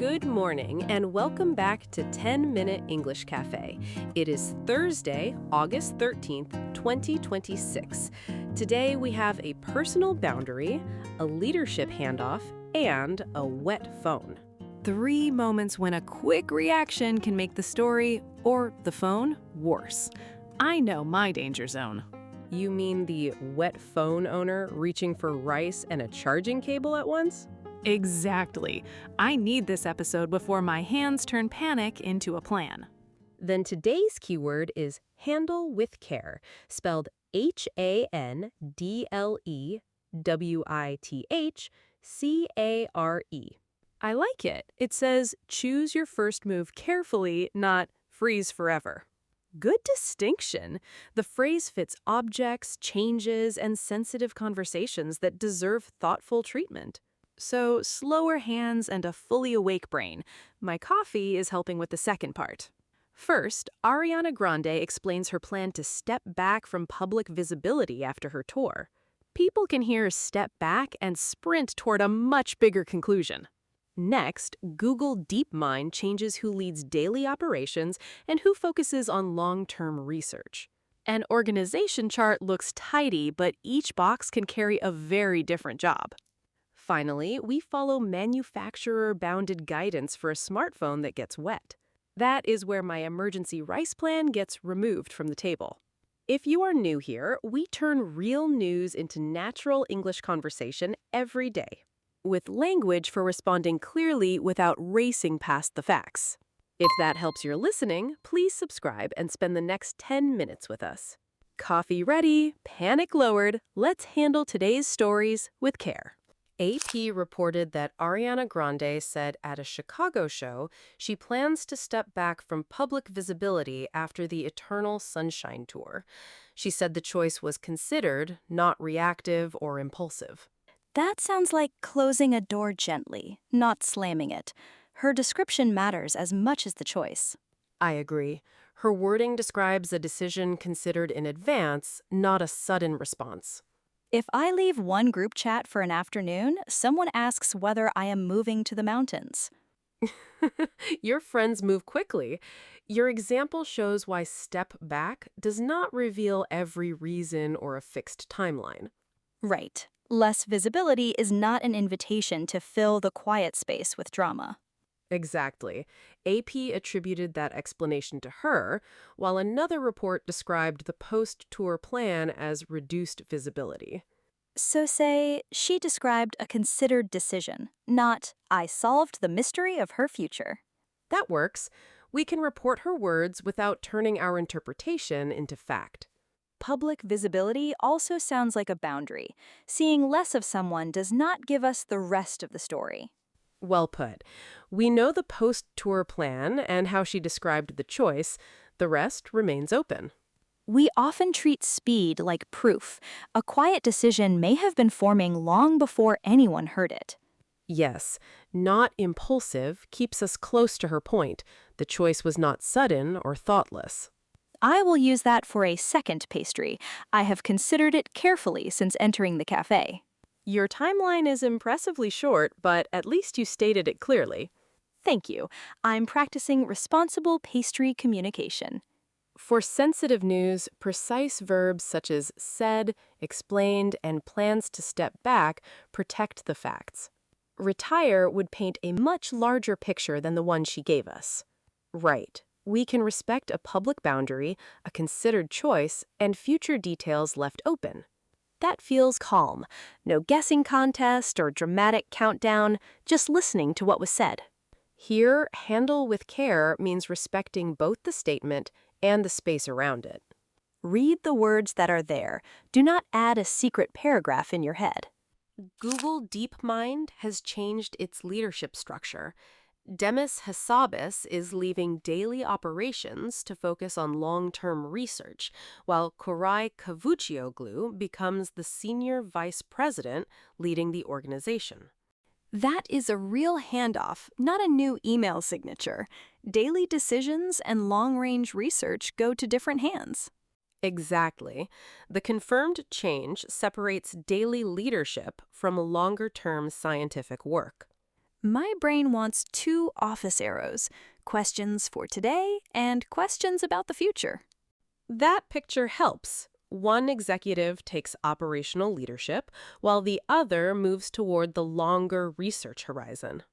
Good morning and welcome back to 10-Minute English Cafe. It is Thursday, August 13th, 2026. Today we have a personal boundary, a leadership handoff, and a wet phone. 3 moments when a quick reaction can make the story, or the phone, worse. I know my danger zone. You mean the wet phone owner reaching for rice and a charging cable at once? Exactly. I need this episode before my hands turn panic into a plan. Then today's keyword is handle with care, spelled HANDLEWITHCARE. I like it. It says, choose your first move carefully, not freeze forever. Good distinction. The phrase fits objects, changes, and sensitive conversations that deserve thoughtful treatment. So, slower hands and a fully awake brain. My coffee is helping with the second part. First, Ariana Grande explains her plan to step back from public visibility after her tour. People can hear step back and sprint toward a much bigger conclusion. Next, Google DeepMind changes who leads daily operations and who focuses on long-term research. An organization chart looks tidy, but each box can carry a very different job. Finally, we follow manufacturer-bounded guidance for a smartphone that gets wet. That is where my emergency rice plan gets removed from the table. If you are new here, we turn real news into natural English conversation every day, with language for responding clearly without racing past the facts. If that helps your listening, please subscribe and spend the next 10 minutes with us. Coffee ready, panic lowered, let's handle today's stories with care. AP reported that Ariana Grande said at a Chicago show she plans to step back from public visibility after the Eternal Sunshine Tour. She said the choice was considered, not reactive or impulsive. That sounds like closing a door gently, not slamming it. Her description matters as much as the choice. I agree. Her wording describes a decision considered in advance, not a sudden response. If I leave one group chat for an afternoon, someone asks whether I am moving to the mountains. Your friends move quickly. Your example shows why step back does not reveal every reason or a fixed timeline. Right. Less visibility is not an invitation to fill the quiet space with drama. Exactly. AP attributed that explanation to her, while another report described the post-tour plan as reduced visibility. So say, she described a considered decision, not, I solved the mystery of her future. That works. We can report her words without turning our interpretation into fact. Public visibility also sounds like a boundary. Seeing less of someone does not give us the rest of the story. Well put. We know the post-tour plan and how she described the choice. The rest remains open. We often treat speed like proof. A quiet decision may have been forming long before anyone heard it. Yes, not impulsive keeps us close to her point. The choice was not sudden or thoughtless. I will use that for a second pastry. I have considered it carefully since entering the cafe. Your timeline is impressively short, but at least you stated it clearly. Thank you. I'm practicing responsible pastry communication. For sensitive news, precise verbs such as said, explained, and plans to step back protect the facts. Retire would paint a much larger picture than the one she gave us. Right. We can respect a public boundary, a considered choice, and future details left open. That feels calm. No guessing contest or dramatic countdown, just listening to what was said. Here, handle with care means respecting both the statement and the space around it. Read the words that are there. Do not add a secret paragraph in your head. Google DeepMind has changed its leadership structure. Demis Hassabis is leaving daily operations to focus on long-term research, while Koray Kavukcuoglu becomes the senior vice president leading the organization. That is a real handoff, not a new email signature. Daily decisions and long-range research go to different hands. Exactly. The confirmed change separates daily leadership from longer-term scientific work. My brain wants 2 office arrows, questions for today and questions about the future. That picture helps. One executive takes operational leadership, while the other moves toward the longer research horizon.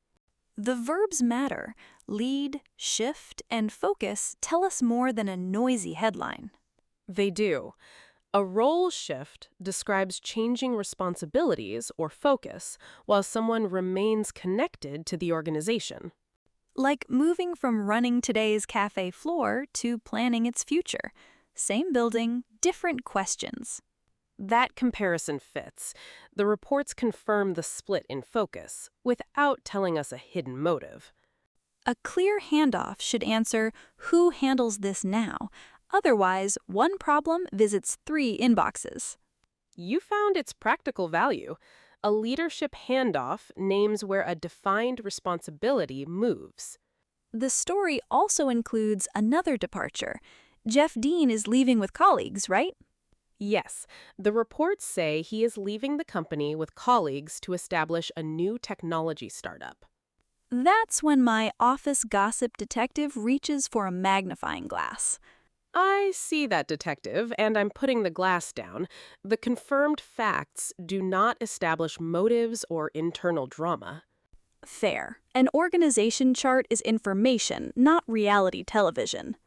The verbs matter. Lead, shift, and focus tell us more than a noisy headline. They do. A role shift describes changing responsibilities or focus while someone remains connected to the organization. Like moving from running today's cafe floor to planning its future. Same building, different questions. That comparison fits. The reports confirm the split in focus without telling us a hidden motive. A clear handoff should answer, who handles this now? Otherwise, one problem visits 3 inboxes. You found its practical value. A leadership handoff names where a defined responsibility moves. The story also includes another departure. Jeff Dean is leaving with colleagues, right? Yes, the reports say he is leaving the company with colleagues to establish a new technology startup. That's when my office gossip detective reaches for a magnifying glass. I see that, detective, and I'm putting the glass down. The confirmed facts do not establish motives or internal drama. Fair. An organization chart is information, not reality television.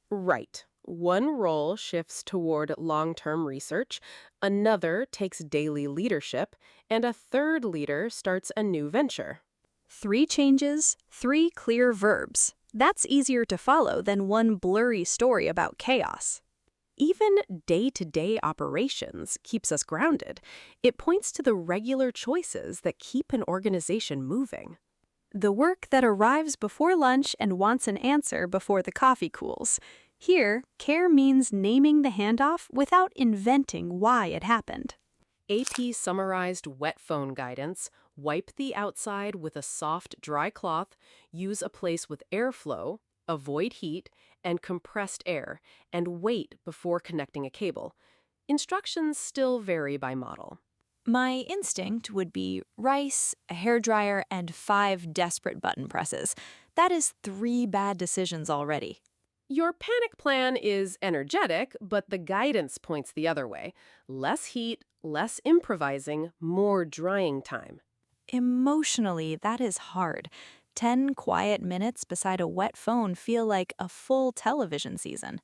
Right. One role shifts toward long-term research, another takes daily leadership, and a third leader starts a new venture. 3 changes, 3 clear verbs. That's easier to follow than one blurry story about chaos. Even day-to-day operations keeps us grounded. It points to the regular choices that keep an organization moving. The work that arrives before lunch and wants an answer before the coffee cools. Here, care means naming the handoff without inventing why it happened. AP summarized wet phone guidance: wipe the outside with a soft, dry cloth, use a place with airflow, avoid heat, and compressed air, and wait before connecting a cable. Instructions still vary by model. My instinct would be rice, a hairdryer, and 5 desperate button presses. That is 3 bad decisions already. Your panic plan is energetic, but the guidance points the other way. Less heat, less improvising, more drying time. Emotionally, that is hard. 10 quiet minutes beside a wet phone feel like a full television season.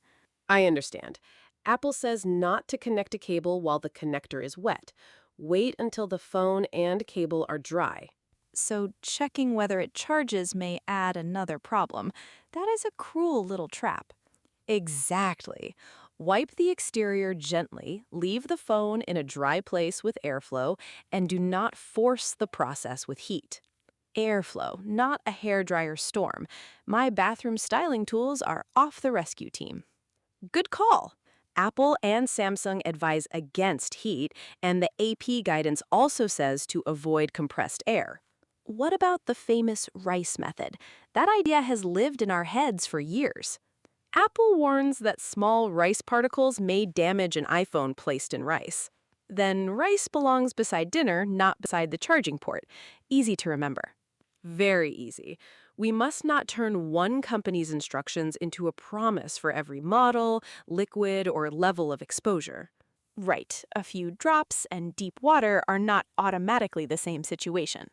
I understand. Apple says not to connect a cable while the connector is wet. Wait until the phone and cable are dry. So checking whether it charges may add another problem. That is a cruel little trap. Exactly. Wipe the exterior gently, leave the phone in a dry place with airflow, and do not force the process with heat. Airflow, not a hairdryer storm. My bathroom styling tools are off the rescue team. Good call. Apple and Samsung advise against heat, and the AP guidance also says to avoid compressed air. What about the famous rice method? That idea has lived in our heads for years. Apple warns that small rice particles may damage an iPhone placed in rice. Then rice belongs beside dinner, not beside the charging port. Easy to remember. Very easy. We must not turn one company's instructions into a promise for every model, liquid, or level of exposure. Right, a few drops and deep water are not automatically the same situation.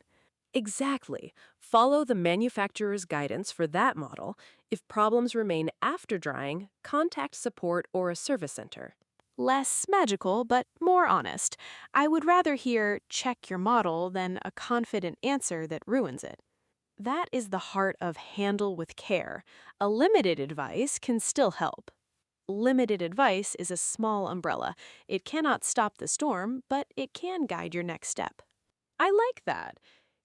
Exactly. Follow the manufacturer's guidance for that model. If problems remain after drying, contact support or a service center. Less magical, but more honest. I would rather hear, check your model, than a confident answer that ruins it. That is the heart of handle with care. A limited advice can still help. Limited advice is a small umbrella. It cannot stop the storm, but it can guide your next step. I like that.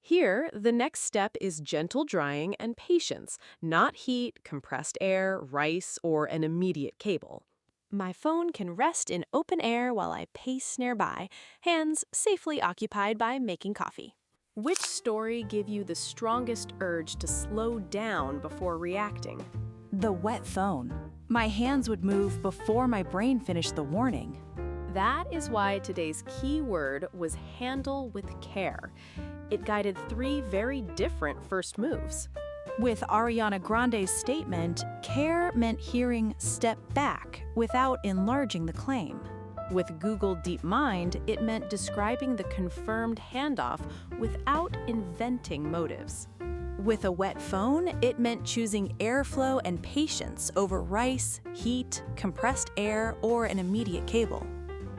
Here, the next step is gentle drying and patience, not heat, compressed air, rice, or an immediate cable. My phone can rest in open air while I pace nearby, hands safely occupied by making coffee. Which story gave you the strongest urge to slow down before reacting? The wet phone. My hands would move before my brain finished the warning. That is why today's key word was handle with care. it guided 3 very different first moves. With Ariana Grande's statement, care meant hearing step back without enlarging the claim. With Google DeepMind, it meant describing the confirmed handoff without inventing motives. With a wet phone, it meant choosing airflow and patience over rice, heat, compressed air, or an immediate cable.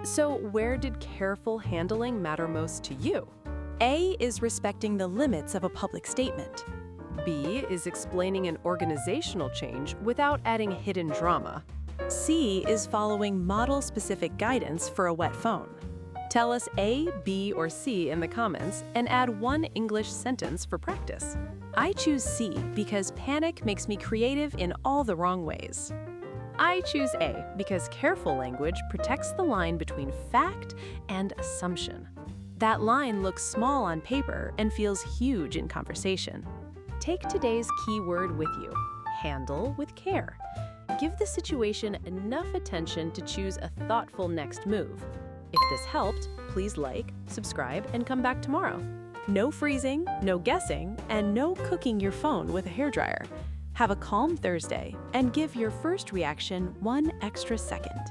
So where did careful handling matter most to you? A is respecting the limits of a public statement. B is explaining an organizational change without adding hidden drama. C is following model-specific guidance for a wet phone. Tell us A, B, or C in the comments and add 1 English sentence for practice. I choose C because panic makes me creative in all the wrong ways. I choose A because careful language protects the line between fact and assumption. That line looks small on paper and feels huge in conversation. Take today's key word with you: handle with care. Give the situation enough attention to choose a thoughtful next move. If this helped, please like, subscribe, and come back tomorrow. No freezing, no guessing, and no cooking your phone with a hairdryer. Have a calm Thursday and give your first reaction 1 extra second.